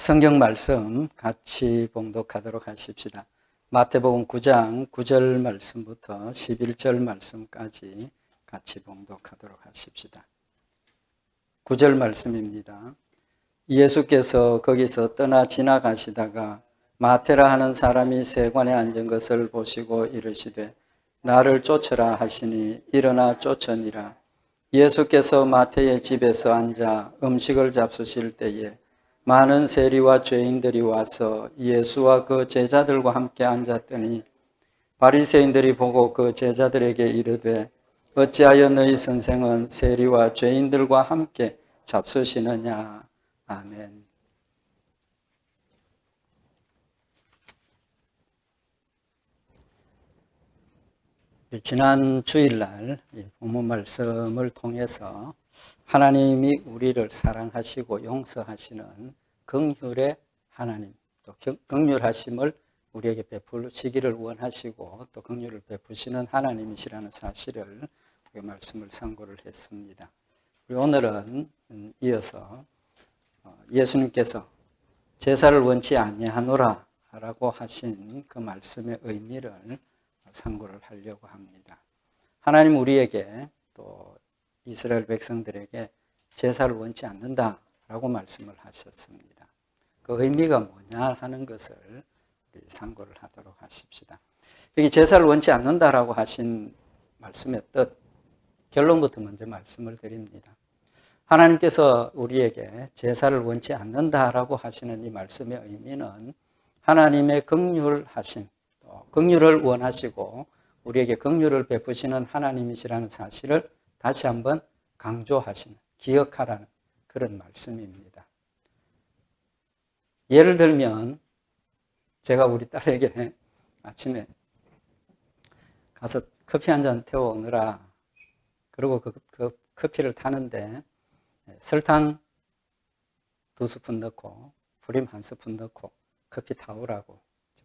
성경 말씀 같이 봉독하도록 하십시다. 마태복음 9장 9절 말씀부터 11절 말씀까지 같이 봉독하도록 하십시다. 9절 말씀입니다. 예수께서 거기서 떠나 지나가시다가 마태라 하는 사람이 세관에 앉은 것을 보시고 이르시되 나를 쫓으라 하시니 일어나 쫓으니라. 예수께서 마태의 집에서 앉아 음식을 잡수실 때에 많은 세리와 죄인들이 와서 예수와 그 제자들과 함께 앉았더니 바리새인들이 보고 그 제자들에게 이르되 어찌하여 너희 선생은 세리와 죄인들과 함께 잡수시느냐. 아멘. 지난 주일날 본문 말씀을 통해서 하나님이 우리를 사랑하시고 용서하시는 긍휼의 하나님, 또 긍휼하심을 우리에게 베푸시기를 원하시고 또 긍휼을 베푸시는 하나님이시라는 사실을 우리가 말씀을 상고를 했습니다. 오늘은 이어서 예수님께서 제사를 원치 아니하노라 라고 하신 그 말씀의 의미를 상고를 하려고 합니다. 하나님 우리에게 또 이스라엘 백성들에게 제사를 원치 않는다라고 말씀을 하셨습니다. 그 의미가 뭐냐 하는 것을 우리 상고를 하도록 하십시다. 여기 제사를 원치 않는다라고 하신 말씀의 뜻, 결론부터 먼저 말씀을 드립니다. 하나님께서 우리에게 제사를 원치 않는다라고 하시는 이 말씀의 의미는 하나님의 긍휼하심, 긍휼을 원하시고 우리에게 긍휼을 베푸시는 하나님이시라는 사실을 다시 한번 강조하시는, 기억하라는 그런 말씀입니다. 예를 들면 제가 우리 딸에게 아침에 가서 커피 한 잔 태워오느라 그리고 그 커피를 타는데 설탕 2스푼 넣고 프림 1스푼 넣고 커피 타오라고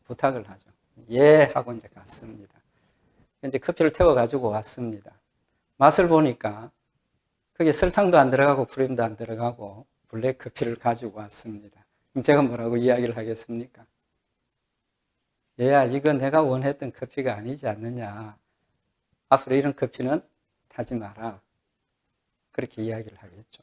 부탁을 하죠. 예 하고 이제 갔습니다. 이제 커피를 태워가지고 왔습니다. 맛을 보니까 그게 설탕도 안 들어가고 프림도 안 들어가고 블랙 커피를 가지고 왔습니다. 그럼 제가 뭐라고 이야기를 하겠습니까? 얘야, 이건 내가 원했던 커피가 아니지 않느냐. 앞으로 이런 커피는 타지 마라. 그렇게 이야기를 하겠죠.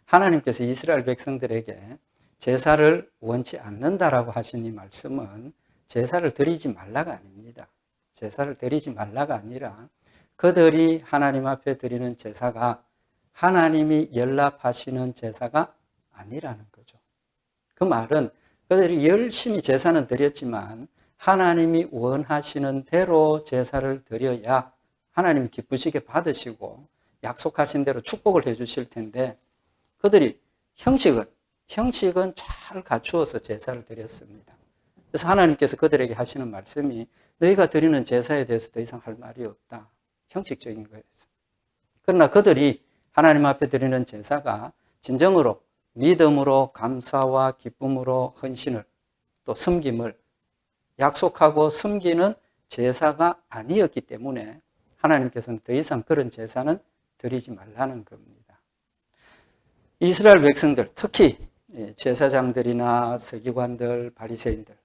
하나님께서 이스라엘 백성들에게 제사를 원치 않는다라고 하신 이 말씀은 제사를 드리지 말라가 아닙니다. 제사를 드리지 말라가 아니라 그들이 하나님 앞에 드리는 제사가 하나님이 연락하시는 제사가 아니라는 거죠. 그 말은 그들이 열심히 제사는 드렸지만 하나님이 원하시는 대로 제사를 드려야 하나님이 기쁘시게 받으시고 약속하신 대로 축복을 해 주실 텐데 그들이 형식은 잘 갖추어서 제사를 드렸습니다. 그래서 하나님께서 그들에게 하시는 말씀이 너희가 드리는 제사에 대해서 더 이상 할 말이 없다. 형식적인 거였어요. 그러나 그들이 하나님 앞에 드리는 제사가 진정으로 믿음으로 감사와 기쁨으로 헌신을 또 섬김을 약속하고 섬기는 제사가 아니었기 때문에 하나님께서는 더 이상 그런 제사는 드리지 말라는 겁니다. 이스라엘 백성들, 특히 제사장들이나 서기관들, 바리새인들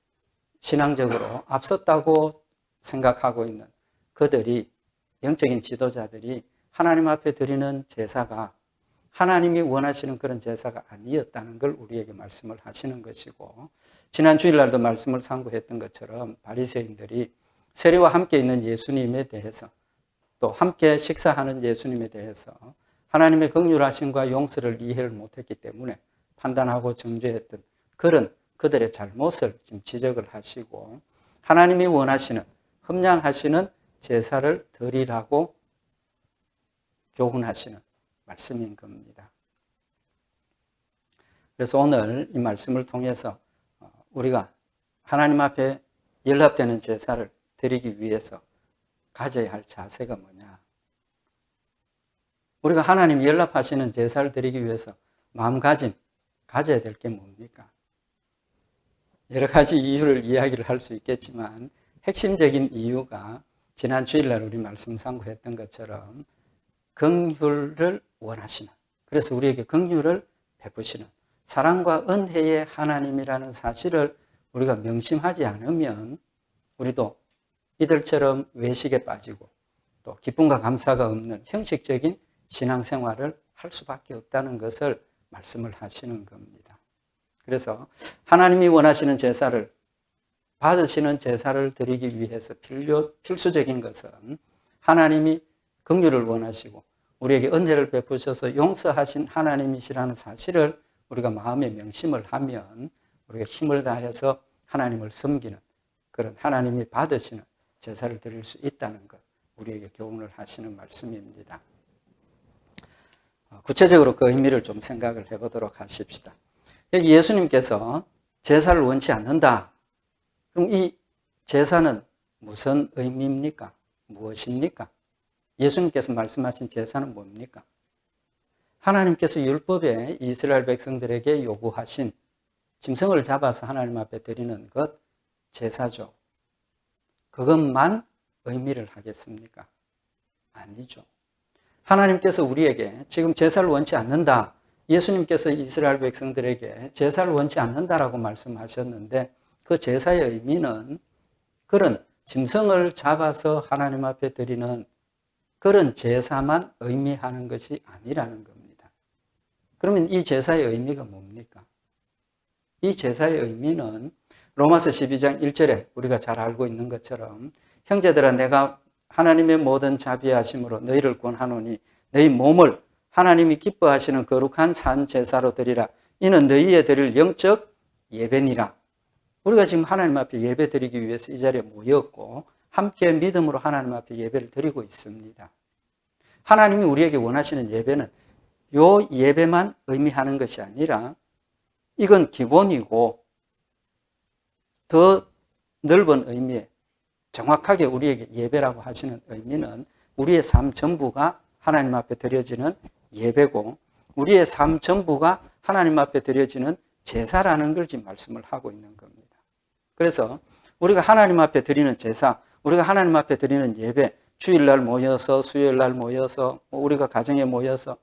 신앙적으로 앞섰다고 생각하고 있는 그들이 영적인 지도자들이 하나님 앞에 드리는 제사가 하나님이 원하시는 그런 제사가 아니었다는 걸 우리에게 말씀을 하시는 것이고 지난 주일날도 말씀을 상고했던 것처럼 바리새인들이 세리와 함께 있는 예수님에 대해서 또 함께 식사하는 예수님에 대해서 하나님의 긍휼하심과 용서를 이해를 못했기 때문에 판단하고 정죄했던 그런 그들의 잘못을 지금 지적을 하시고 하나님이 원하시는 흠량하시는 제사를 드리라고 교훈하시는 말씀인 겁니다. 그래서 오늘 이 말씀을 통해서 우리가 하나님 앞에 연합되는 제사를 드리기 위해서 가져야 할 자세가 뭐냐? 우리가 하나님 연합하시는 제사를 드리기 위해서 마음가짐 가져야 될 게 뭡니까? 여러 가지 이유를 이야기를 할 수 있겠지만 핵심적인 이유가 지난 주일날 우리 말씀 상고했던 것처럼 긍휼을 원하시는, 그래서 우리에게 긍휼을 베푸시는, 사랑과 은혜의 하나님이라는 사실을 우리가 명심하지 않으면 우리도 이들처럼 외식에 빠지고 또 기쁨과 감사가 없는 형식적인 신앙생활을 할 수밖에 없다는 것을 말씀을 하시는 겁니다. 그래서 하나님이 원하시는 제사를, 받으시는 제사를 드리기 위해서 필수적인 것은 하나님이 긍휼을 원하시고 우리에게 은혜를 베푸셔서 용서하신 하나님이시라는 사실을 우리가 마음에 명심을 하면 우리가 힘을 다해서 하나님을 섬기는 그런 하나님이 받으시는 제사를 드릴 수 있다는 것, 우리에게 교훈을 하시는 말씀입니다. 구체적으로 그 의미를 좀 생각을 해보도록 하십시다. 예수님께서 제사를 원치 않는다. 그럼 이 제사는 무슨 의미입니까? 무엇입니까? 예수님께서 말씀하신 제사는 뭡니까? 하나님께서 율법에 이스라엘 백성들에게 요구하신 짐승을 잡아서 하나님 앞에 드리는 것, 제사죠. 그것만 의미를 하겠습니까? 아니죠. 하나님께서 우리에게 지금 제사를 원치 않는다. 예수님께서 이스라엘 백성들에게 제사를 원치 않는다라고 말씀하셨는데 그 제사의 의미는 그런 짐승을 잡아서 하나님 앞에 드리는 그런 제사만 의미하는 것이 아니라는 겁니다. 그러면 이 제사의 의미가 뭡니까? 이 제사의 의미는 로마서 12장 1절에 우리가 잘 알고 있는 것처럼 형제들아 내가 하나님의 모든 자비하심으로 너희를 권하노니 너희 몸을 하나님이 기뻐하시는 거룩한 산 제사로 드리라. 이는 너희의 드릴 영적 예배니라. 우리가 지금 하나님 앞에 예배 드리기 위해서 이 자리에 모였고 함께 믿음으로 하나님 앞에 예배를 드리고 있습니다. 하나님이 우리에게 원하시는 예배는 요 예배만 의미하는 것이 아니라 이건 기본이고 더 넓은 의미에 정확하게 우리에게 예배라고 하시는 의미는 우리의 삶 전부가 하나님 앞에 드려지는 예배고 우리의 삶 전부가 하나님 앞에 드려지는 제사라는 걸 지금 말씀을 하고 있는 겁니다. 그래서 우리가 하나님 앞에 드리는 제사, 우리가 하나님 앞에 드리는 예배, 주일날 모여서 수요일날 모여서 우리가 가정에 모여서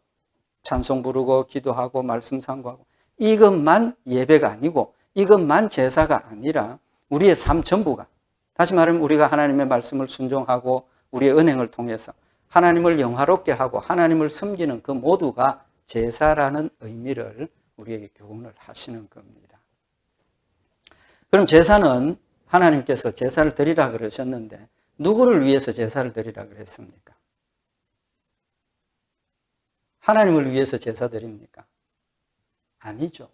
찬송 부르고 기도하고 말씀 상고하고 이것만 예배가 아니고 이것만 제사가 아니라 우리의 삶 전부가, 다시 말하면 우리가 하나님의 말씀을 순종하고 우리의 은행을 통해서 하나님을 영화롭게 하고 하나님을 섬기는 그 모두가 제사라는 의미를 우리에게 교훈을 하시는 겁니다. 그럼 제사는 하나님께서 제사를 드리라 그러셨는데 누구를 위해서 제사를 드리라 그랬습니까? 하나님을 위해서 제사 드립니까? 아니죠.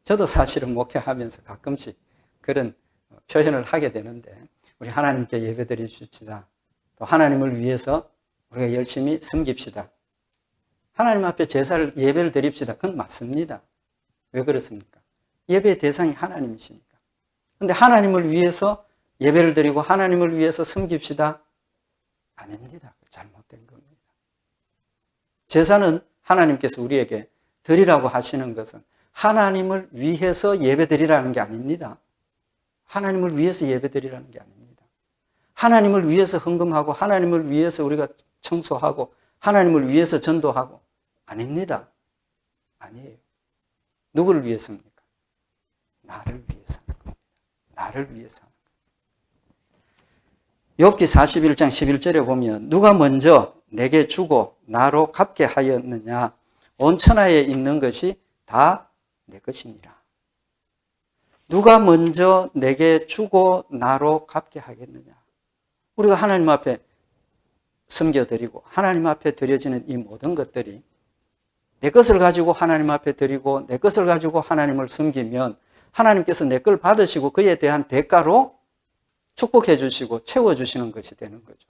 저도 사실은 목회하면서 가끔씩 그런 표현을 하게 되는데 우리 하나님께 예배 드리십시다. 또 하나님을 위해서 우리가 열심히 섬깁시다. 하나님 앞에 제사를 예배를 드립시다. 그건 맞습니다. 왜 그렇습니까? 예배의 대상이 하나님이시니까. 그런데 하나님을 위해서 예배를 드리고 하나님을 위해서 섬깁시다. 아닙니다. 잘못된 겁니다. 제사는 하나님께서 우리에게 드리라고 하시는 것은 하나님을 위해서 예배 드리라는 게 아닙니다. 하나님을 위해서 예배 드리라는 게 아닙니다. 하나님을 위해서 헌금하고 하나님을 위해서 우리가 청소하고 하나님을 위해서 전도하고 아닙니다. 아니에요. 누구를 위해서입니까? 나를 위해서 하는 겁니다. 나를 위해서 하는 겁니다. 욥기 41장 11절에 보면 누가 먼저 내게 주고 나로 갚게 하였느냐 온 천하에 있는 것이 다 내 것이니라. 누가 먼저 내게 주고 나로 갚게 하겠느냐. 우리가 하나님 앞에 섬겨드리고 하나님 앞에 드려지는 이 모든 것들이 내 것을 가지고 하나님 앞에 드리고 내 것을 가지고 하나님을 섬기면 하나님께서 내 걸 받으시고 그에 대한 대가로 축복해 주시고 채워주시는 것이 되는 거죠.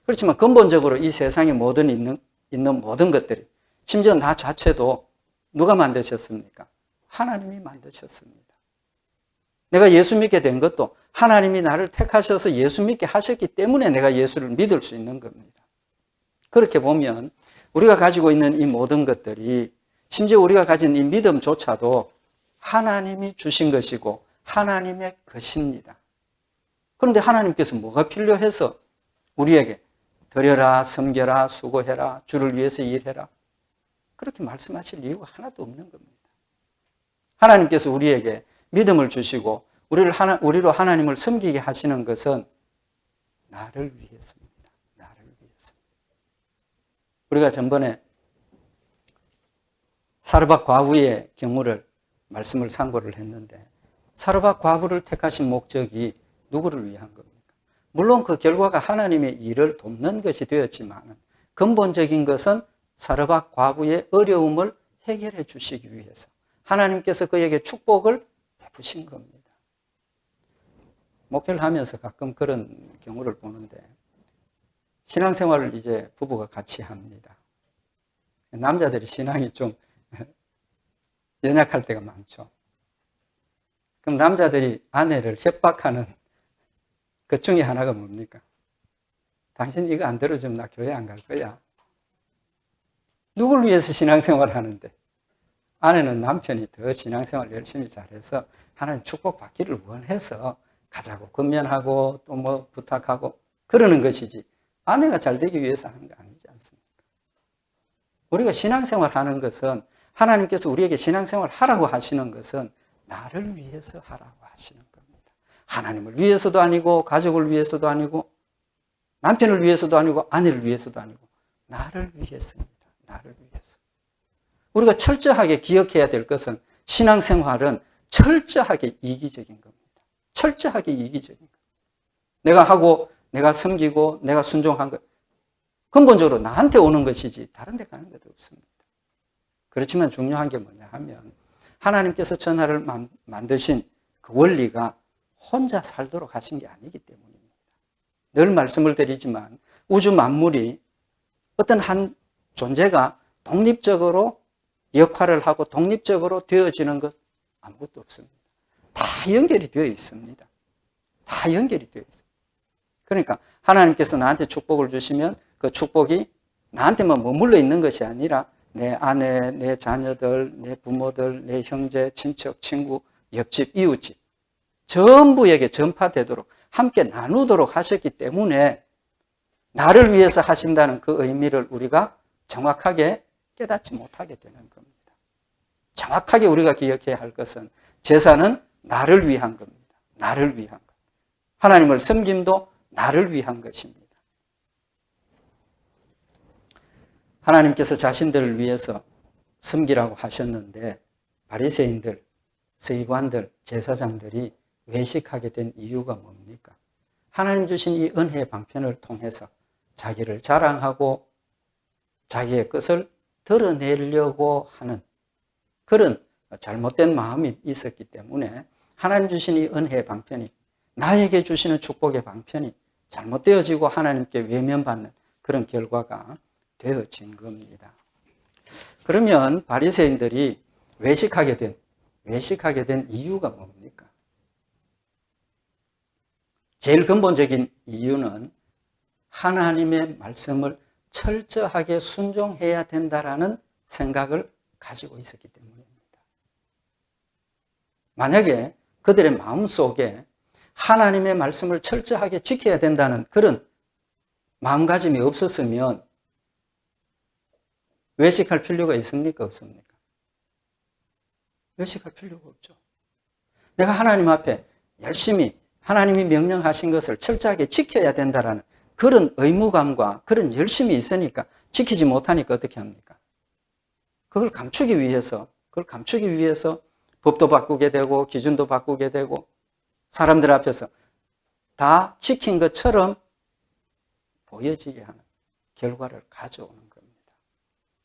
그렇지만 근본적으로 이 세상에 있는 모든 것들이 심지어 나 자체도 누가 만드셨습니까? 하나님이 만드셨습니다. 내가 예수 믿게 된 것도 하나님이 나를 택하셔서 예수 믿게 하셨기 때문에 내가 예수를 믿을 수 있는 겁니다. 그렇게 보면 우리가 가지고 있는 이 모든 것들이 심지어 우리가 가진 이 믿음조차도 하나님이 주신 것이고 하나님의 것입니다. 그런데 하나님께서 뭐가 필요해서 우리에게 드려라, 섬겨라, 수고해라, 주를 위해서 일해라. 그렇게 말씀하실 이유가 하나도 없는 겁니다. 하나님께서 우리에게 믿음을 주시고 우리로 하나님을 섬기게 하시는 것은 나를 위해서입니다. 나를 위해서입니다. 우리가 전번에 사르밧 과부의 경우를 말씀을 상고를 했는데 사르밧 과부를 택하신 목적이 누구를 위한 겁니까? 물론 그 결과가 하나님의 일을 돕는 것이 되었지만 근본적인 것은 사르밧 과부의 어려움을 해결해 주시기 위해서 하나님께서 그에게 축복을 베푸신 겁니다. 목회를 하면서 가끔 그런 경우를 보는데 신앙생활을 이제 부부가 같이 합니다. 남자들이 신앙이 좀 연약할 때가 많죠. 그럼 남자들이 아내를 협박하는 그 중에 하나가 뭡니까? 당신 이거 안 들어주면 나 교회 안 갈 거야. 누굴 위해서 신앙생활을 하는데? 아내는 남편이 더 신앙생활 열심히 잘해서 하나님 축복받기를 원해서 가자고 건면하고 또 뭐 부탁하고 그러는 것이지 아내가 잘 되기 위해서 하는 거 아니지 않습니까? 우리가 신앙생활 하는 것은 하나님께서 우리에게 신앙생활 하라고 하시는 것은 나를 위해서 하라고 하시는 겁니다. 하나님을 위해서도 아니고 가족을 위해서도 아니고 남편을 위해서도 아니고 아내를 위해서도 아니고 나를 위해서입니다. 나를 위해서. 우리가 철저하게 기억해야 될 것은 신앙생활은 철저하게 이기적인 겁니다. 철저하게 이기적인 겁니다. 내가 하고 내가 섬기고 내가 순종한 것 근본적으로 나한테 오는 것이지 다른 데 가는 것도 없습니다. 그렇지만 중요한 게 뭐냐 하면 하나님께서 천하를 만드신 그 원리가 혼자 살도록 하신 게 아니기 때문입니다. 늘 말씀을 드리지만 우주 만물이 어떤 한 존재가 독립적으로 역할을 하고 독립적으로 되어지는 것 아무것도 없습니다. 다 연결이 되어 있습니다. 다 연결이 되어 있습니다. 그러니까 하나님께서 나한테 축복을 주시면 그 축복이 나한테만 머물러 있는 것이 아니라 내 아내, 내 자녀들, 내 부모들, 내 형제, 친척, 친구, 옆집, 이웃집 전부에게 전파되도록 함께 나누도록 하셨기 때문에 나를 위해서 하신다는 그 의미를 우리가 정확하게 깨닫지 못하게 되는 겁니다. 정확하게 우리가 기억해야 할 것은 제사는 나를 위한 겁니다. 나를 위한 것. 하나님을 섬김도 나를 위한 것입니다. 하나님께서 자신들을 위해서 섬기라고 하셨는데 바리새인들, 서기관들, 제사장들이 외식하게 된 이유가 뭡니까? 하나님 주신 이 은혜의 방편을 통해서 자기를 자랑하고 자기의 것을 드러내려고 하는 그런 잘못된 마음이 있었기 때문에 하나님 주신 이 은혜의 방편이 나에게 주시는 축복의 방편이 잘못되어지고 하나님께 외면받는 그런 결과가 되어진 겁니다. 그러면 바리새인들이 외식하게 된 이유가 뭡니까? 제일 근본적인 이유는 하나님의 말씀을 철저하게 순종해야 된다라는 생각을 가지고 있었기 때문입니다. 만약에 그들의 마음속에 하나님의 말씀을 철저하게 지켜야 된다는 그런 마음가짐이 없었으면 외식할 필요가 있습니까? 없습니까? 외식할 필요가 없죠. 내가 하나님 앞에 열심히 하나님이 명령하신 것을 철저하게 지켜야 된다는 그런 의무감과 그런 열심이 있으니까 지키지 못하니까 어떻게 합니까? 그걸 감추기 위해서 법도 바꾸게 되고 기준도 바꾸게 되고 사람들 앞에서 다 지킨 것처럼 보여지게 하는 결과를 가져오는 겁니다.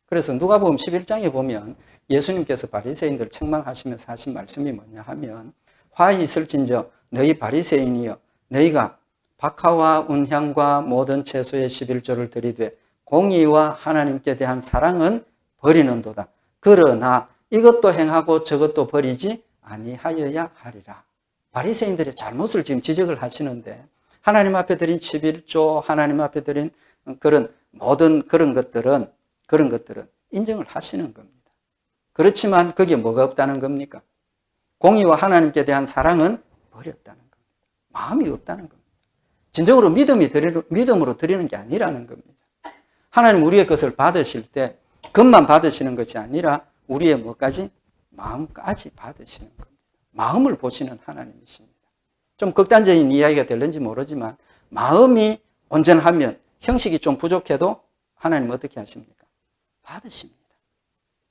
그래서 누가복음 11장에 보면 예수님께서 바리새인들 책망하시면서 하신 말씀이 뭐냐 하면 화이 있을진저 너희 바리새인이여 너희가 박하와 운향과 모든 채소의 11조를 드리되 공의와 하나님께 대한 사랑은 버리는도다. 그러나 이것도 행하고 저것도 버리지 아니하여야 하리라. 바리새인들의 잘못을 지금 지적을 하시는데 하나님 앞에 드린 11조, 하나님 앞에 드린 그런 모든 그런 것들은 인정을 하시는 겁니다. 그렇지만 거기에 뭐가 없다는 겁니까? 공의와 하나님께 대한 사랑은 버렸다는 겁니다. 마음이 없다는 겁니다. 진정으로 믿음으로 드리는 게 아니라는 겁니다. 하나님 우리의 것을 받으실 때 것만 받으시는 것이 아니라 우리의 뭐까지? 마음까지 받으시는 겁니다. 마음을 보시는 하나님이십니다. 좀 극단적인 이야기가 될는지 모르지만 마음이 온전하면 형식이 좀 부족해도 하나님 어떻게 하십니까? 받으십니다.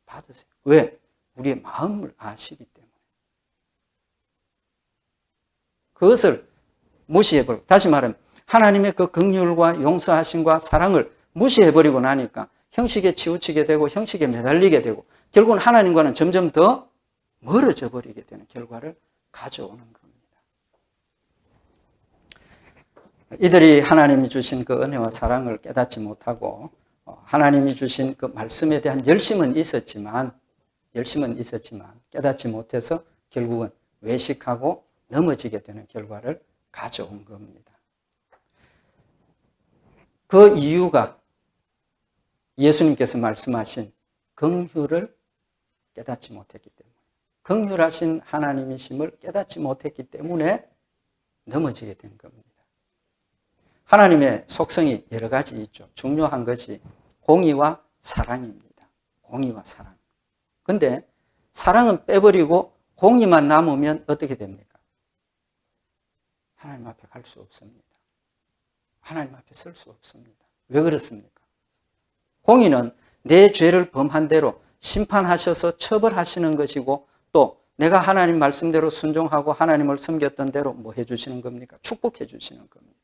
받으세요. 왜? 우리의 마음을 아시기 때문에. 그것을 무시해버리고, 다시 말하면 하나님의 그 긍휼과 용서하심과 사랑을 무시해버리고 나니까 형식에 치우치게 되고 형식에 매달리게 되고 결국은 하나님과는 점점 더 멀어져 버리게 되는 결과를 가져오는 겁니다. 이들이 하나님이 주신 그 은혜와 사랑을 깨닫지 못하고 하나님이 주신 그 말씀에 대한 열심은 있었지만 깨닫지 못해서 결국은 외식하고 넘어지게 되는 결과를 가져온 겁니다. 그 이유가 예수님께서 말씀하신 긍휼을 깨닫지 못했기 때문에, 긍휼하신 하나님이심을 깨닫지 못했기 때문에 넘어지게 된 겁니다. 하나님의 속성이 여러 가지 있죠. 중요한 것이 공의와 사랑입니다. 공의와 사랑. 근데 사랑은 빼버리고 공의만 남으면 어떻게 됩니까? 하나님 앞에 갈 수 없습니다. 하나님 앞에 설 수 없습니다. 왜 그렇습니까? 공의는 내 죄를 범한 대로 심판하셔서 처벌하시는 것이고 또 내가 하나님 말씀대로 순종하고 하나님을 섬겼던 대로 뭐 해주시는 겁니까? 축복해 주시는 겁니다.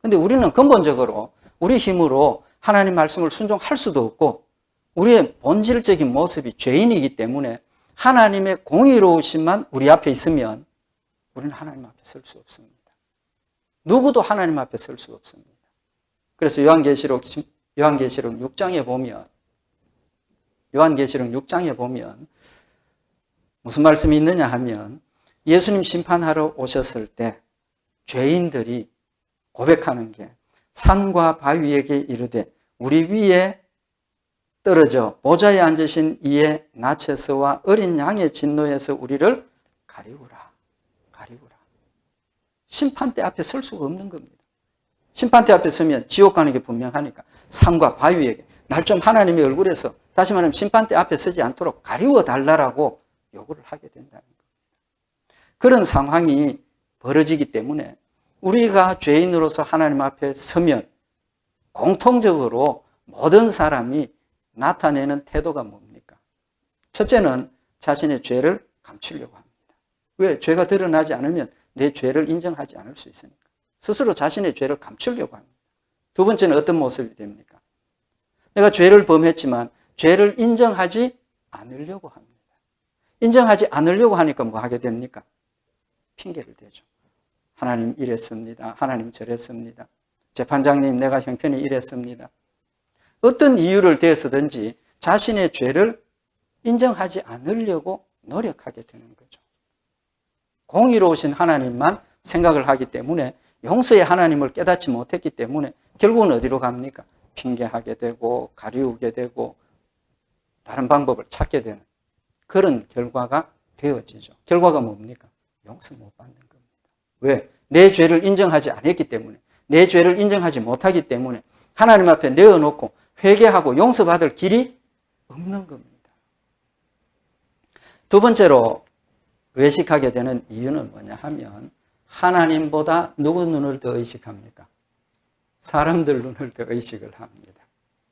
근데 우리는 근본적으로 우리 힘으로 하나님 말씀을 순종할 수도 없고 우리의 본질적인 모습이 죄인이기 때문에 하나님의 공의로우심만 우리 앞에 있으면 우리는 하나님 앞에 설 수 없습니다. 누구도 하나님 앞에 설 수 없습니다. 그래서 요한계시록 6장에 보면 무슨 말씀이 있느냐 하면 예수님 심판하러 오셨을 때 죄인들이 고백하는 게 산과 바위에게 이르되 우리 위에 떨어져 보좌에 앉으신 이의 나체서와 어린 양의 진노에서 우리를 가리우라. 심판대 앞에 설 수가 없는 겁니다. 심판대 앞에 서면 지옥 가는 게 분명하니까 산과 바위에게 날 좀 하나님의 얼굴에서 다시 말하면 심판대 앞에 서지 않도록 가리워 달라고 요구를 하게 된다는 겁니다. 그런 상황이 벌어지기 때문에 우리가 죄인으로서 하나님 앞에 서면 공통적으로 모든 사람이 나타내는 태도가 뭡니까? 첫째는 자신의 죄를 감추려고 합니다. 왜? 죄가 드러나지 않으면 내 죄를 인정하지 않을 수 있으니까. 스스로 자신의 죄를 감추려고 합니다. 두 번째는 어떤 모습이 됩니까? 내가 죄를 범했지만 죄를 인정하지 않으려고 합니다. 인정하지 않으려고 하니까 뭐 하게 됩니까? 핑계를 대죠. 하나님 이랬습니다. 하나님 저랬습니다. 재판장님 내가 형편이 이랬습니다. 어떤 이유를 대서든지 자신의 죄를 인정하지 않으려고 노력하게 되는 거죠. 공의로우신 하나님만 생각을 하기 때문에 용서의 하나님을 깨닫지 못했기 때문에 결국은 어디로 갑니까? 핑계하게 되고 가리우게 되고 다른 방법을 찾게 되는 그런 결과가 되어지죠. 결과가 뭡니까? 용서 못 받는 겁니다. 왜? 내 죄를 인정하지 않았기 때문에, 내 죄를 인정하지 못하기 때문에 하나님 앞에 내어놓고 회개하고 용서받을 길이 없는 겁니다. 두 번째로 외식하게 되는 이유는 뭐냐 하면 하나님보다 누구 눈을 더 의식합니까? 사람들 눈을 더 의식을 합니다.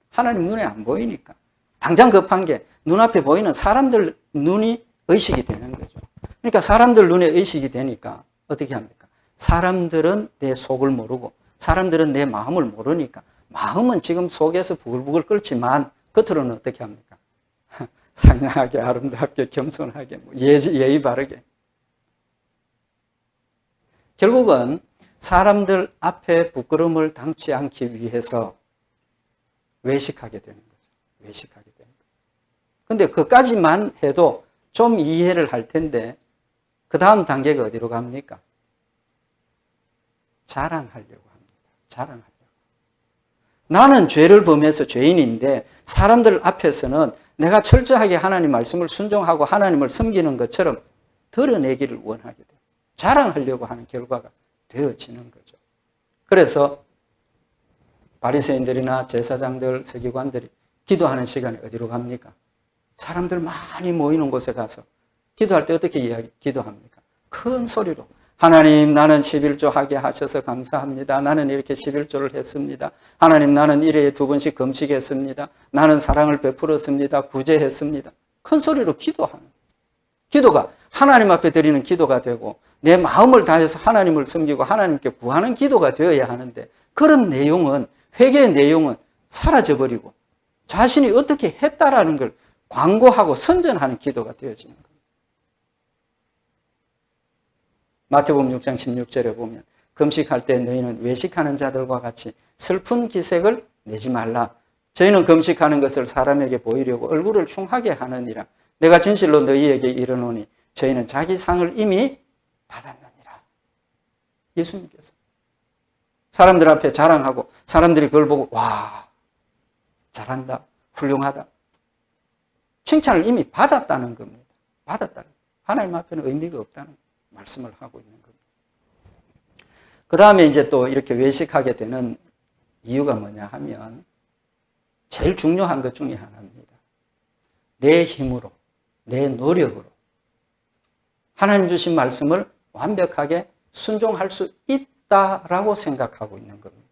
하나님 눈에 안 보이니까. 당장 급한 게 눈앞에 보이는 사람들 눈이 의식이 되는 거죠. 그러니까 사람들 눈에 의식이 되니까 어떻게 합니까? 사람들은 내 속을 모르고 사람들은 내 마음을 모르니까 마음은 지금 속에서 부글부글 끓지만 겉으로는 어떻게 합니까? 상냥하게 아름답게 겸손하게 예의 바르게. 결국은 사람들 앞에 부끄러움을 당치 않기 위해서 외식하게 되는 거죠. 외식하게 되는 거죠. 근데 그까지만 해도 좀 이해를 할 텐데 그 다음 단계가 어디로 갑니까? 자랑하려고 합니다. 자랑하려고. 나는 죄를 범해서 죄인인데 사람들 앞에서는 내가 철저하게 하나님 말씀을 순종하고 하나님을 섬기는 것처럼 드러내기를 원하게 돼요. 자랑하려고 하는 결과가 되어지는 거죠. 그래서 바리새인들이나 제사장들, 서기관들이 기도하는 시간에 어디로 갑니까? 사람들 많이 모이는 곳에 가서 기도할 때 어떻게 기도합니까? 큰 소리로 하나님 나는 11조 하게 하셔서 감사합니다. 나는 이렇게 11조를 했습니다. 하나님 나는 1회에 2번씩 금식했습니다. 나는 사랑을 베풀었습니다. 구제했습니다. 큰 소리로 기도하는 기도가 하나님 앞에 드리는 기도가 되고 내 마음을 다해서 하나님을 섬기고 하나님께 구하는 기도가 되어야 하는데 그런 내용은 회개의 내용은 사라져버리고 자신이 어떻게 했다라는 걸 광고하고 선전하는 기도가 되어지는 거예요. 마태복음 6장 16절에 보면 금식할 때 너희는 외식하는 자들과 같이 슬픈 기색을 내지 말라. 저희는 금식하는 것을 사람에게 보이려고 얼굴을 흉하게 하느니라. 내가 진실로 너희에게 이르노니 저희는 자기 상을 이미 받았느니라. 예수님께서 사람들 앞에 자랑하고 사람들이 그걸 보고 와 잘한다 훌륭하다 칭찬을 이미 받았다는 겁니다. 받았다는 하나님 앞에는 의미가 없다는 말씀을 하고 있는 겁니다. 그 다음에 이제 또 이렇게 외식하게 되는 이유가 뭐냐 하면 제일 중요한 것 중에 하나입니다. 내 힘으로 내 노력으로 하나님 주신 말씀을 완벽하게 순종할 수 있다라고 생각하고 있는 겁니다.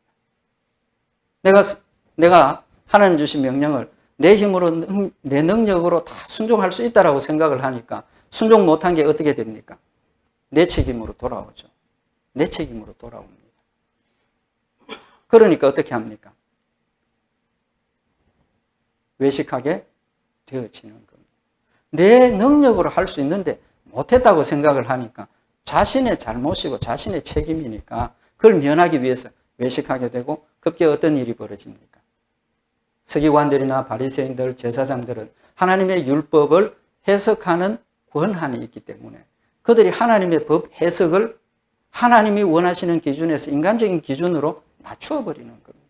내가 하나님 주신 명령을 내 힘으로 내 능력으로 다 순종할 수 있다라고 생각을 하니까 순종 못한 게 어떻게 됩니까? 내 책임으로 돌아오죠. 내 책임으로 돌아옵니다. 그러니까 어떻게 합니까? 외식하게 되어지는 겁니다. 내 능력으로 할 수 있는데 못했다고 생각을 하니까 자신의 잘못이고 자신의 책임이니까 그걸 면하기 위해서 외식하게 되고 급기 어떤 일이 벌어집니까? 서기관들이나 바리새인들, 제사장들은 하나님의 율법을 해석하는 권한이 있기 때문에 그들이 하나님의 법 해석을 하나님이 원하시는 기준에서 인간적인 기준으로 낮추어 버리는 겁니다.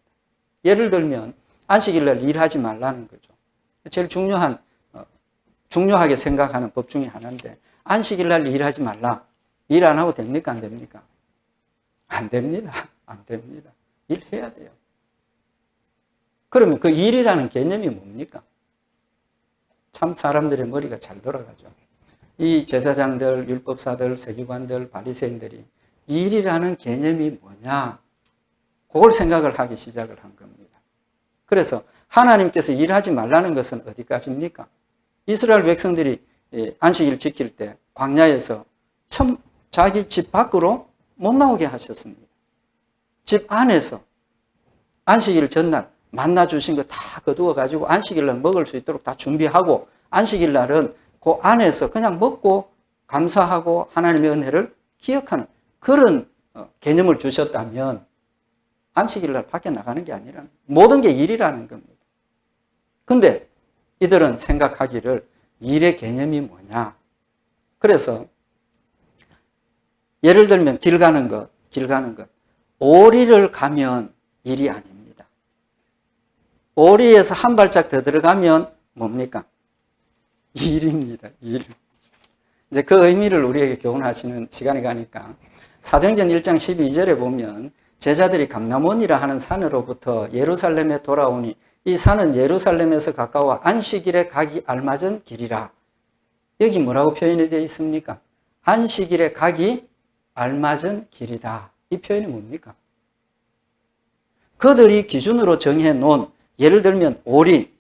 예를 들면 안식일 날 일하지 말라는 거죠. 제일 중요하게 생각하는 법 중에 하나인데 안식일 날 일하지 말라. 일 안 하고 됩니까? 안 됩니까? 안 됩니다. 안 됩니다. 일해야 돼요. 그러면 그 일이라는 개념이 뭡니까? 참 사람들의 머리가 잘 돌아가죠. 이 제사장들, 율법사들, 서기관들, 바리새인들이 일이라는 개념이 뭐냐? 그걸 생각을 하기 시작을 한 겁니다. 그래서 하나님께서 일하지 말라는 것은 어디까지입니까? 이스라엘 백성들이 안식일 지킬 때 광야에서 자기 집 밖으로 못 나오게 하셨습니다. 집 안에서 안식일 전날 만나 주신 거 다 거두어 가지고 안식일 날 먹을 수 있도록 다 준비하고 안식일 날은 그 안에서 그냥 먹고 감사하고 하나님의 은혜를 기억하는 그런 개념을 주셨다면 안식일 날 밖에 나가는 게 아니라 모든 게 일이라는 겁니다. 근데 이들은 생각하기를 일의 개념이 뭐냐? 그래서 예를 들면 길 가는 것. 오리를 가면 일이 아닙니다. 오리에서 한 발짝 더 들어가면 뭡니까? 일입니다. 일. 이제 그 의미를 우리에게 교훈하시는 시간이 가니까 사도행전 1장 12절에 보면 제자들이 감람원이라 하는 산으로부터 예루살렘에 돌아오니 이 산은 예루살렘에서 가까워 안식일에 가기 알맞은 길이라. 여기 뭐라고 표현이 되어 있습니까? 안식일에 가기 알맞은 길이다. 이 표현이 뭡니까? 그들이 기준으로 정해놓은 예를 들면 오리,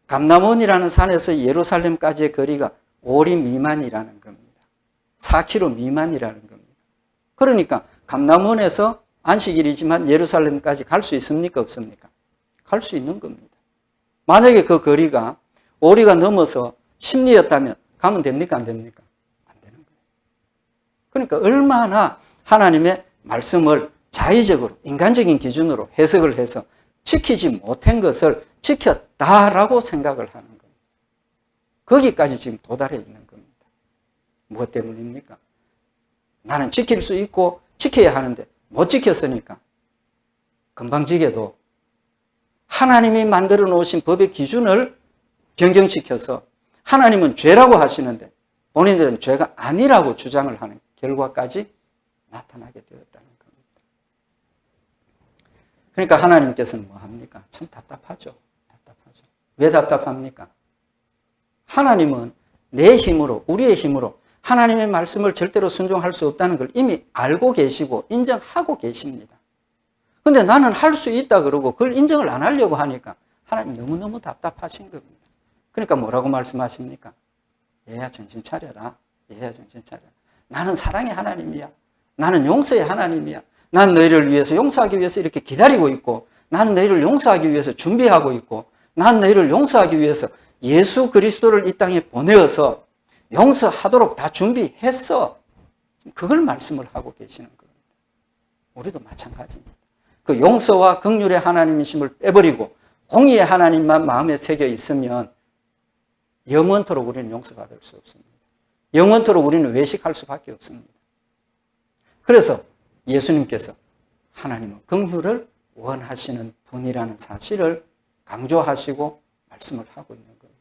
감람원이라는 산에서 예루살렘까지의 거리가 오리 미만이라는 겁니다. 4km 미만이라는 겁니다. 그러니까 감람원에서 안식일이지만 예루살렘까지 갈 수 있습니까? 없습니까? 갈 수 있는 겁니다. 만약에 그 거리가 오리가 넘어서 10리였다면 가면 됩니까? 안 됩니까? 안 되는 거예요. 그러니까 얼마나 하나님의 말씀을 자의적으로 인간적인 기준으로 해석을 해서 지키지 못한 것을 지켰다라고 생각을 하는 겁니다. 거기까지 지금 도달해 있는 겁니다. 무엇 때문입니까? 나는 지킬 수 있고 지켜야 하는데 못 지켰으니까 건방지게도 하나님이 만들어 놓으신 법의 기준을 변경시켜서 하나님은 죄라고 하시는데 본인들은 죄가 아니라고 주장을 하는 결과까지 나타나게 되었다는 겁니다. 그러니까 하나님께서는 뭐 합니까? 참 답답하죠. 왜 답답합니까? 하나님은 내 힘으로, 우리의 힘으로 하나님의 말씀을 절대로 순종할 수 없다는 걸 이미 알고 계시고 인정하고 계십니다. 근데 나는 할 수 있다 그러고 그걸 인정을 안 하려고 하니까 하나님 너무너무 답답하신 겁니다. 그러니까 뭐라고 말씀하십니까? 얘야 정신 차려라. 얘야 정신 차려라. 나는 사랑의 하나님이야. 나는 용서의 하나님이야. 난 너희를 위해서 용서하기 위해서 이렇게 기다리고 있고, 나는 너희를 용서하기 위해서 준비하고 있고, 난 너희를 용서하기 위해서 예수 그리스도를 이 땅에 보내어서 용서하도록 다 준비했어. 그걸 말씀을 하고 계시는 겁니다. 우리도 마찬가지입니다. 그 용서와 긍휼의 하나님이심을 빼버리고 공의의 하나님만 마음에 새겨 있으면 영원토록 우리는 용서받을 수 없습니다. 영원토록 우리는 외식할 수밖에 없습니다. 그래서 예수님께서 하나님은 긍휼을 원하시는 분이라는 사실을 강조하시고 말씀을 하고 있는 거예요.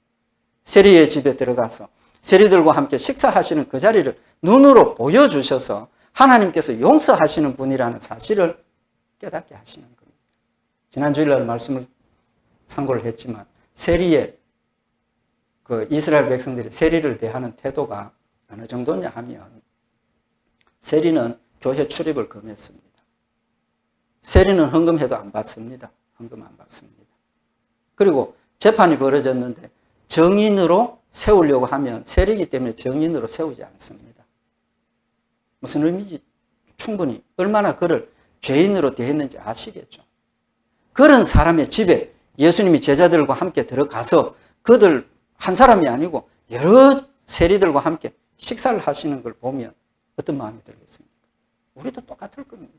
세리의 집에 들어가서 세리들과 함께 식사하시는 그 자리를 눈으로 보여주셔서 하나님께서 용서하시는 분이라는 사실을 깨닫게 하시는 겁니다. 지난 주일날 말씀을 상고를 했지만 세리의 그 이스라엘 백성들이 세리를 대하는 태도가 어느 정도냐 하면 세리는 교회 출입을 금했습니다. 세리는 헌금해도 안 받습니다. 헌금 안 받습니다. 그리고 재판이 벌어졌는데 정인으로 세우려고 하면 세리이기 때문에 정인으로 세우지 않습니다. 무슨 의미인지 충분히 얼마나 그를 죄인으로 대했는지 아시겠죠. 그런 사람의 집에 예수님이 제자들과 함께 들어가서 그들 한 사람이 아니고 여러 세리들과 함께 식사를 하시는 걸 보면 어떤 마음이 들겠습니까? 우리도 똑같을 겁니다.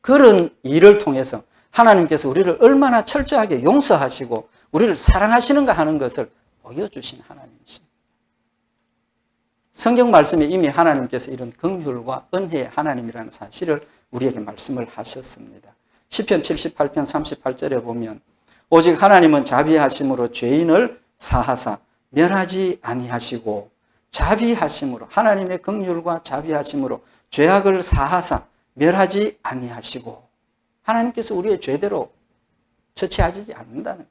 그런 일을 통해서 하나님께서 우리를 얼마나 철저하게 용서하시고 우리를 사랑하시는가 하는 것을 보여주신 하나님이십니다. 성경 말씀에 이미 하나님께서 이런 긍휼과 은혜의 하나님이라는 사실을 우리에게 말씀을 하셨습니다. 시편 78편 38절에 보면 오직 하나님은 자비하심으로 죄인을 사하사 멸하지 아니하시고 자비하심으로 하나님의 긍휼과 자비하심으로 죄악을 사하사 멸하지 아니하시고 하나님께서 우리의 죄대로 처치하지 않는다는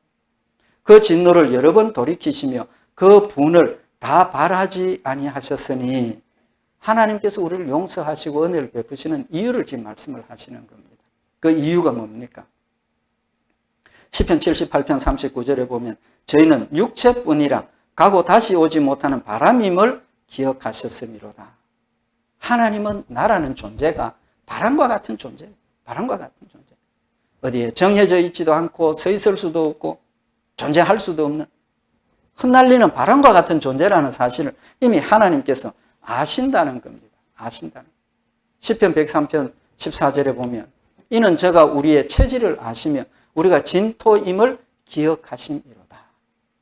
그 진노를 여러 번 돌이키시며 그 분을 다 발하지 아니하셨으니 하나님께서 우리를 용서하시고 은혜를 베푸시는 이유를 지금 말씀을 하시는 겁니다. 그 이유가 뭡니까? 시편 78편 39절에 보면 저희는 육체뿐이라 가고 다시 오지 못하는 바람임을 기억하셨음이로다. 하나님은 나라는 존재가 바람과 같은 존재예요. 바람과 같은 존재. 어디에 정해져 있지도 않고 서 있을 수도 없고 존재할 수도 없는 흩날리는 바람과 같은 존재라는 사실을 이미 하나님께서 아신다는 겁니다. 아신다는 겁니다. 시편 103편 14절에 보면 이는 저가 우리의 체질을 아시며 우리가 진토임을 기억하심이로다.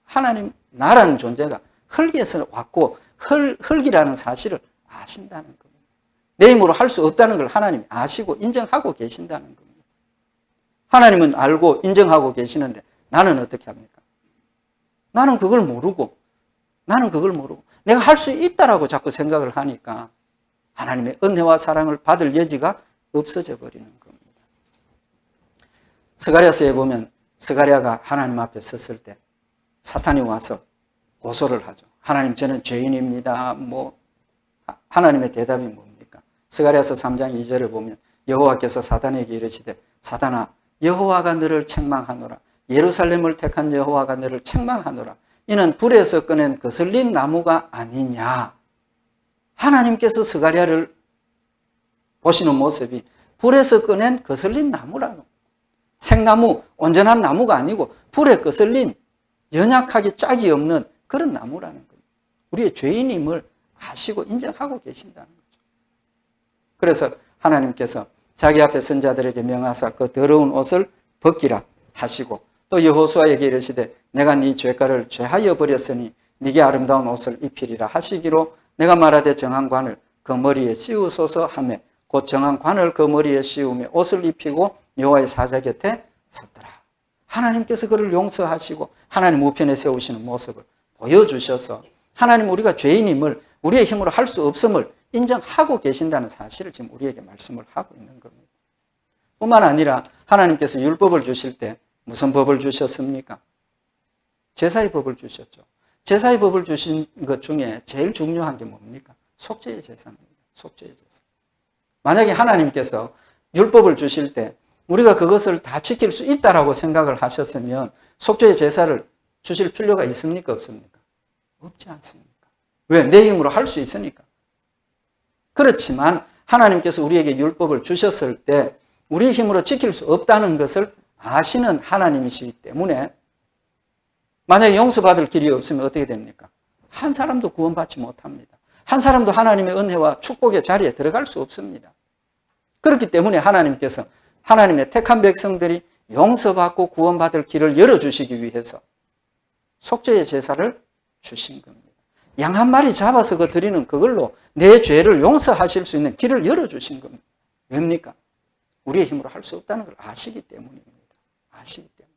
하나님 나라는 존재가 흙에서 왔고 흙이라는 사실을 아신다는 겁니다. 내 힘으로 할 수 없다는 걸 하나님이 아시고 인정하고 계신다는 겁니다. 하나님은 알고 인정하고 계시는데 나는 어떻게 합니까? 나는 그걸 모르고 내가 할 수 있다라고 자꾸 생각을 하니까 하나님의 은혜와 사랑을 받을 여지가 없어져 버리는 겁니다. 스가랴서에 보면 스가랴가 하나님 앞에 섰을 때 사탄이 와서 고소를 하죠. 하나님 저는 죄인입니다. 하나님의 대답이 뭡니까? 스가랴서 3장 2절을 보면 여호와께서 사단에게 이르시되 사단아 여호와가 너를 책망하노라. 예루살렘을 택한 여호와가 너를 책망하노라. 이는 불에서 꺼낸 거슬린 나무가 아니냐. 하나님께서 스가랴를 보시는 모습이 불에서 꺼낸 거슬린 나무라고. 생나무, 온전한 나무가 아니고 불에 거슬린 연약하게 짝이 없는 그런 나무라는 거예요. 우리의 죄인임을 아시고 인정하고 계신다는 거죠. 그래서 하나님께서 자기 앞에 선자들에게 명하사 그 더러운 옷을 벗기라 하시고 또 여호수아에게 이르시되 내가 네 죄가를 죄하여 버렸으니 네게 아름다운 옷을 입히리라 하시기로 내가 말하되 정한 관을 그 머리에 씌우소서 하매 곧 정한 관을 그 머리에 씌우며 옷을 입히고 여호와의 사자 곁에 섰더라. 하나님께서 그를 용서하시고 하나님 우편에 세우시는 모습을 보여주셔서 하나님 우리가 죄인임을 우리의 힘으로 할 수 없음을 인정하고 계신다는 사실을 지금 우리에게 말씀을 하고 있는 겁니다. 뿐만 아니라 하나님께서 율법을 주실 때 무슨 법을 주셨습니까? 제사의 법을 주셨죠. 제사의 법을 주신 것 중에 제일 중요한 게 뭡니까? 속죄의 제사입니다. 속죄의 제사. 만약에 하나님께서 율법을 주실 때 우리가 그것을 다 지킬 수 있다라고 생각을 하셨으면 속죄의 제사를 주실 필요가 있습니까? 없습니까? 없지 않습니까? 왜? 내 힘으로 할 수 있으니까. 그렇지만 하나님께서 우리에게 율법을 주셨을 때 우리 힘으로 지킬 수 없다는 것을 아시는 하나님이시기 때문에 만약에 용서받을 길이 없으면 어떻게 됩니까? 한 사람도 구원받지 못합니다. 한 사람도 하나님의 은혜와 축복의 자리에 들어갈 수 없습니다. 그렇기 때문에 하나님께서 하나님의 택한 백성들이 용서받고 구원받을 길을 열어주시기 위해서 속죄의 제사를 주신 겁니다. 양 한 마리 잡아서 그 드리는 그걸로 내 죄를 용서하실 수 있는 길을 열어주신 겁니다. 왜입니까? 우리의 힘으로 할 수 없다는 걸 아시기 때문입니다. 아시기 때문에.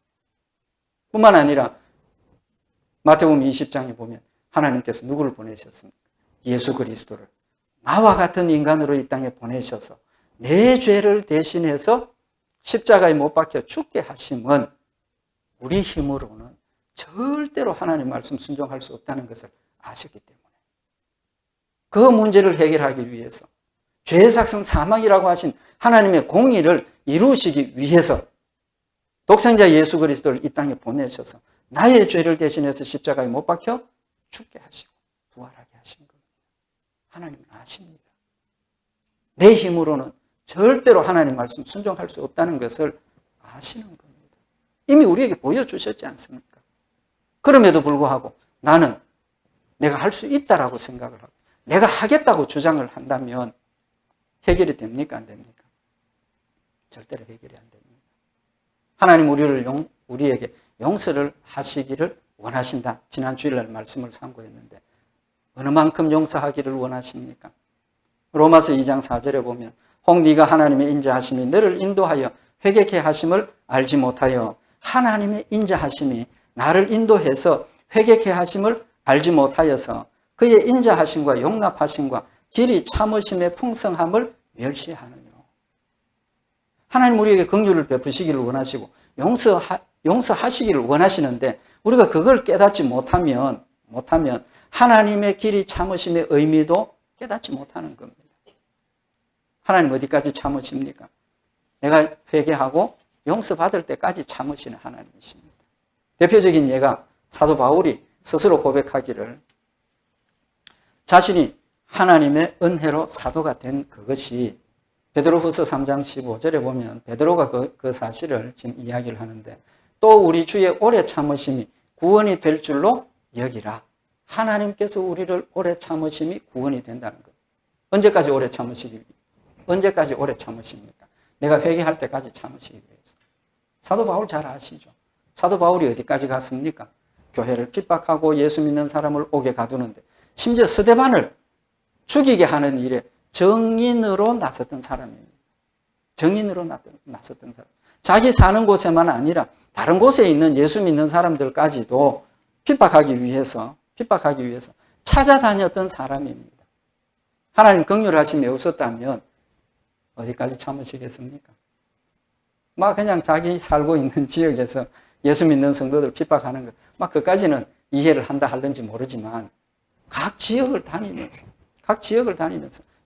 뿐만 아니라 마태복음 20장에 보면 하나님께서 누구를 보내셨습니까? 예수 그리스도를 나와 같은 인간으로 이 땅에 보내셔서 내 죄를 대신해서 십자가에 못 박혀 죽게 하심은 우리 힘으로는 절대로 하나님 말씀 순종할 수 없다는 것을 아셨기 때문에 그 문제를 해결하기 위해서 죄의 삭은 사망이라고 하신 하나님의 공의를 이루시기 위해서 독생자 예수 그리스도를 이 땅에 보내셔서 나의 죄를 대신해서 십자가에 못 박혀 죽게 하시고 부활하게 하신 겁니다. 하나님은 아십니다. 내 힘으로는 절대로 하나님 말씀 순종할 수 없다는 것을 아시는 겁니다. 이미 우리에게 보여주셨지 않습니까? 그럼에도 불구하고 나는 내가 할 수 있다라고 생각을 하고 내가 하겠다고 주장을 한다면 해결이 됩니까? 안 됩니까? 절대로 해결이 안 됩니다. 하나님 우리에게 용서를 하시기를 원하신다. 지난 주일날 말씀을 참고했는데 어느 만큼 용서하기를 원하십니까? 로마서 2장 4절에 보면 혹 네가 하나님의 인자하심이 너를 인도하여 회개케 하심을 알지 못하여 하나님의 인자하심이 나를 인도해서 회개케 하심을 알지 못하여서 그의 인자하심과 용납하심과 길이 참으심의 풍성함을 멸시하느뇨. 하나님 우리에게 긍휼을 베푸시기를 원하시고 용서하시기를 원하시는데 우리가 그걸 깨닫지 못하면 하나님의 길이 참으심의 의미도 깨닫지 못하는 겁니다. 하나님 어디까지 참으십니까? 내가 회개하고 용서받을 때까지 참으시는 하나님이십니다. 대표적인 예가 사도 바울이 스스로 고백하기를 자신이 하나님의 은혜로 사도가 된 그것이 베드로후서 3장 15절에 보면 베드로가 그 사실을 지금 이야기를 하는데 또 우리 주의 오래 참으심이 구원이 될 줄로 여기라. 하나님께서 우리를 오래 참으심이 구원이 된다는 것. 언제까지 오래 참으십니까? 내가 회개할 때까지 참으시기 위해서. 사도 바울 잘 아시죠? 사도 바울이 어디까지 갔습니까? 교회를 핍박하고 예수 믿는 사람을 옥에 가두는데 심지어 스데반을 죽이게 하는 일에 정인으로 나섰던 사람입니다. 정인으로 나섰던 사람. 자기 사는 곳에만 아니라 다른 곳에 있는 예수 믿는 사람들까지도 핍박하기 위해서 찾아다녔던 사람입니다. 하나님 긍휼하심이 없었다면 어디까지 참으시겠습니까? 막 그냥 자기 살고 있는 지역에서 예수 믿는 성도들 핍박하는 것, 막 그까지는 이해를 한다 할는지 모르지만 각 지역을 다니면서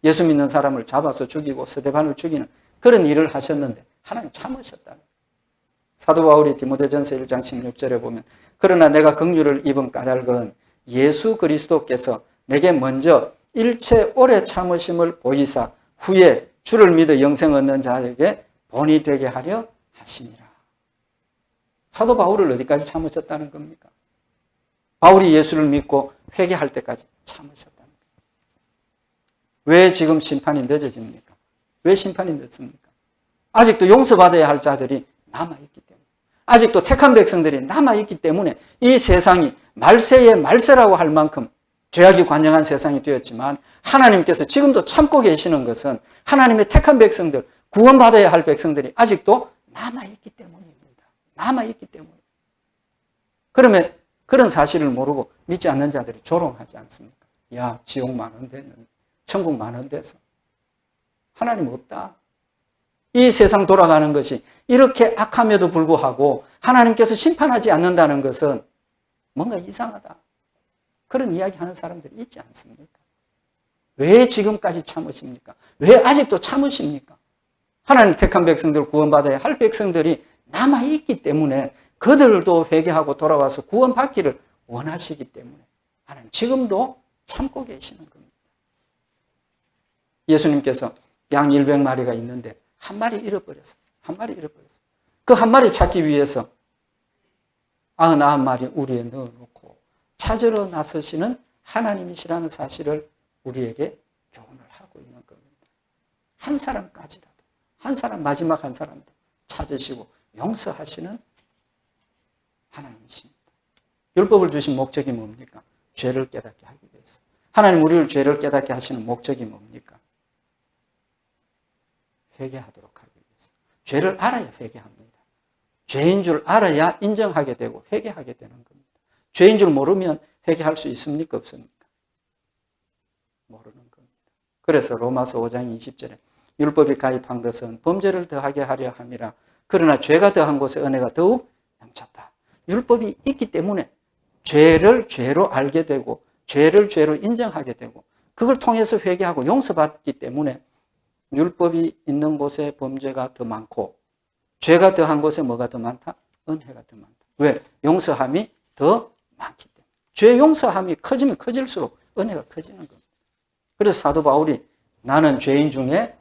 예수 믿는 사람을 잡아서 죽이고 스데반을 죽이는 그런 일을 하셨는데 하나님 참으셨다. 사도 바울이 디모데전서 1장 16절에 보면 그러나 내가 긍휼을 입은 까닭은 예수 그리스도께서 내게 먼저 일체 오래 참으심을 보이사 후에 주를 믿어 영생 얻는 자에게 본이 되게 하려 하심이라. 사도 바울을 어디까지 참으셨다는 겁니까? 바울이 예수를 믿고 회개할 때까지 참으셨다는 겁니다. 왜 지금 심판이 늦어집니까? 왜 심판이 늦습니까? 아직도 용서받아야 할 자들이 남아있기 때문에, 아직도 택한 백성들이 남아있기 때문에 이 세상이 말세의 말세라고 할 만큼 죄악이 관영한 세상이 되었지만 하나님께서 지금도 참고 계시는 것은 하나님의 택한 백성들, 구원받아야 할 백성들이 아직도 남아있기 때문입니다. 남아있기 때문에. 그러면 그런 사실을 모르고 믿지 않는 자들이 조롱하지 않습니까? 야, 지옥 많은 데는, 천국 많은 데서 하나님 없다. 이 세상 돌아가는 것이 이렇게 악함에도 불구하고 하나님께서 심판하지 않는다는 것은 뭔가 이상하다. 그런 이야기 하는 사람들이 있지 않습니까? 왜 지금까지 참으십니까? 왜 아직도 참으십니까? 하나님 택한 백성들 구원받아야 할 백성들이 남아있기 때문에 그들도 회개하고 돌아와서 구원받기를 원하시기 때문에 하나님 지금도 참고 계시는 겁니다. 예수님께서 양 100마리가 있는데 한 마리 잃어버렸어요. 한 마리 잃어버렸어요. 그 한 마리 찾기 위해서 99마리 우리에 넣어놓고 찾으러 나서시는 하나님이시라는 사실을 우리에게 교훈을 하고 있는 겁니다. 한 사람까지라도, 한 사람, 마지막 한 사람도 찾으시고 용서하시는 하나님이십니다. 율법을 주신 목적이 뭡니까? 죄를 깨닫게 하기 위해서. 하나님 우리를 죄를 깨닫게 하시는 목적이 뭡니까? 회개하도록 하기 위해서. 죄를 알아야 회개합니다. 죄인 줄 알아야 인정하게 되고 회개하게 되는 겁니다. 죄인 줄 모르면 회개할 수 있습니까? 없습니까? 모르는 겁니다. 그래서 로마서 5장 20절에 율법이 가입한 것은 범죄를 더하게 하려 함이라. 그러나 죄가 더한 곳에 은혜가 더욱 넘쳤다. 율법이 있기 때문에 죄를 죄로 알게 되고 죄를 죄로 인정하게 되고 그걸 통해서 회개하고 용서받기 때문에 율법이 있는 곳에 범죄가 더 많고 죄가 더한 곳에 뭐가 더 많다? 은혜가 더 많다. 왜? 용서함이 더 많기 때문에. 죄 용서함이 커지면 커질수록 은혜가 커지는 겁니다. 그래서 사도 바울이 나는 죄인 중에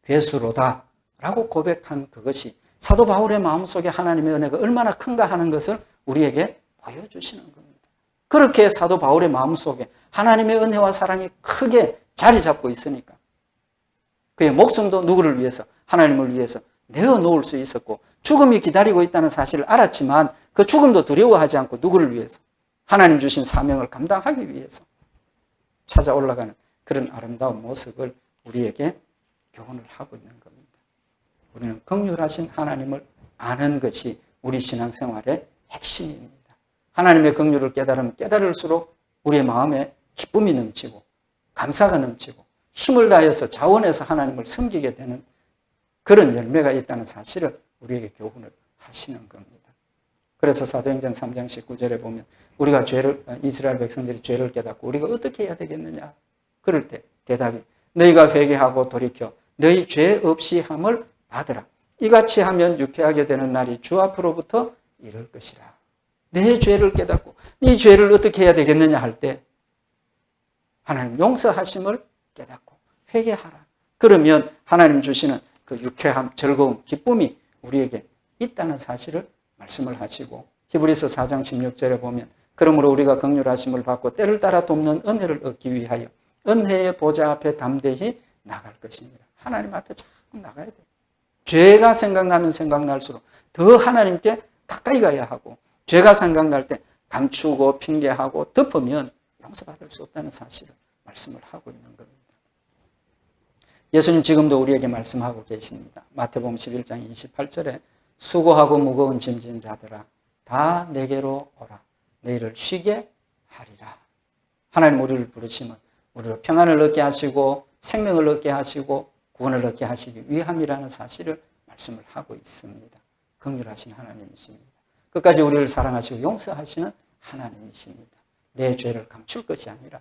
괴수로다 라고 고백한 그것이 사도 바울의 마음속에 하나님의 은혜가 얼마나 큰가 하는 것을 우리에게 보여주시는 겁니다. 그렇게 사도 바울의 마음속에 하나님의 은혜와 사랑이 크게 자리 잡고 있으니까 그의 목숨도 누구를 위해서? 하나님을 위해서 내어놓을 수 있었고 죽음이 기다리고 있다는 사실을 알았지만 그 죽음도 두려워하지 않고 누구를 위해서? 하나님 주신 사명을 감당하기 위해서 찾아 올라가는 그런 아름다운 모습을 우리에게 교훈을 하고 있는 겁니다. 우리는 긍휼하신 하나님을 아는 것이 우리 신앙생활의 핵심입니다. 하나님의 긍휼을 깨달으면 깨달을수록 우리의 마음에 기쁨이 넘치고 감사가 넘치고 힘을 다해서 자원해서 하나님을 섬기게 되는 그런 열매가 있다는 사실을 우리에게 교훈을 하시는 겁니다. 그래서 사도행전 3장 19절에 보면 우리가 이스라엘 백성들이 죄를 깨닫고 우리가 어떻게 해야 되겠느냐? 그럴 때 대답이 너희가 회개하고 돌이켜 너희 죄 없이 함을 받으라. 이같이 하면 유쾌하게 되는 날이 주 앞으로부터 이를 것이라. 내 죄를 깨닫고 네 죄를 어떻게 해야 되겠느냐 할 때 하나님 용서하심을 깨닫고 회개하라. 그러면 하나님 주시는 그 유쾌함, 즐거움, 기쁨이 우리에게 있다는 사실을 말씀을 하시고 히브리서 4장 16절에 보면 그러므로 우리가 긍휼하심을 받고 때를 따라 돕는 은혜를 얻기 위하여 은혜의 보좌 앞에 담대히 나갈 것입니다. 하나님 앞에 자꾸 나가야 돼요. 죄가 생각나면 생각날수록 더 하나님께 가까이 가야 하고 죄가 생각날 때 감추고 핑계하고 덮으면 용서받을 수 없다는 사실을 말씀을 하고 있는 겁니다. 예수님 지금도 우리에게 말씀하고 계십니다. 마태복음 11장 28절에 수고하고 무거운 짐진 자들아 다 내게로 오라. 너희를 쉬게 하리라. 하나님 우리를 부르시면 우리로 평안을 얻게 하시고 생명을 얻게 하시고 구원을 얻게 하시기 위함이라는 사실을 말씀을 하고 있습니다. 긍휼하신 하나님이십니다. 끝까지 우리를 사랑하시고 용서하시는 하나님이십니다. 내 죄를 감출 것이 아니라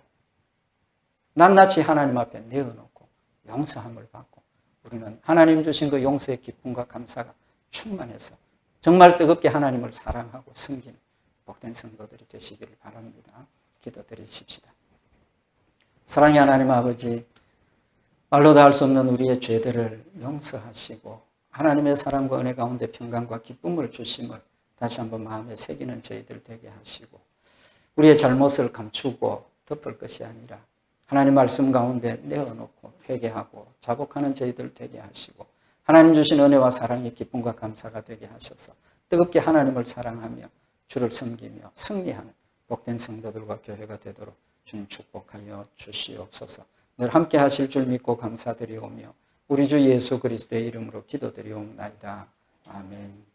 낱낱이 하나님 앞에 내어놓고 용서함을 받고 우리는 하나님 주신 그 용서의 기쁨과 감사가 충만해서 정말 뜨겁게 하나님을 사랑하고 섬기는 복된 성도들이 되시기를 바랍니다. 기도드리십시다. 사랑의 하나님 아버지, 말로 다 할 수 없는 우리의 죄들을 용서하시고 하나님의 사랑과 은혜 가운데 평강과 기쁨을 주심을 다시 한번 마음에 새기는 저희들 되게 하시고 우리의 잘못을 감추고 덮을 것이 아니라 하나님 말씀 가운데 내어놓고 회개하고 자복하는 저희들 되게 하시고 하나님 주신 은혜와 사랑의 기쁨과 감사가 되게 하셔서 뜨겁게 하나님을 사랑하며 주를 섬기며 승리하는 복된 성도들과 교회가 되도록 주님 축복하여 주시옵소서. 늘 함께 하실 줄 믿고 감사드리오며 우리 주 예수 그리스도의 이름으로 기도드리옵나이다. 아멘.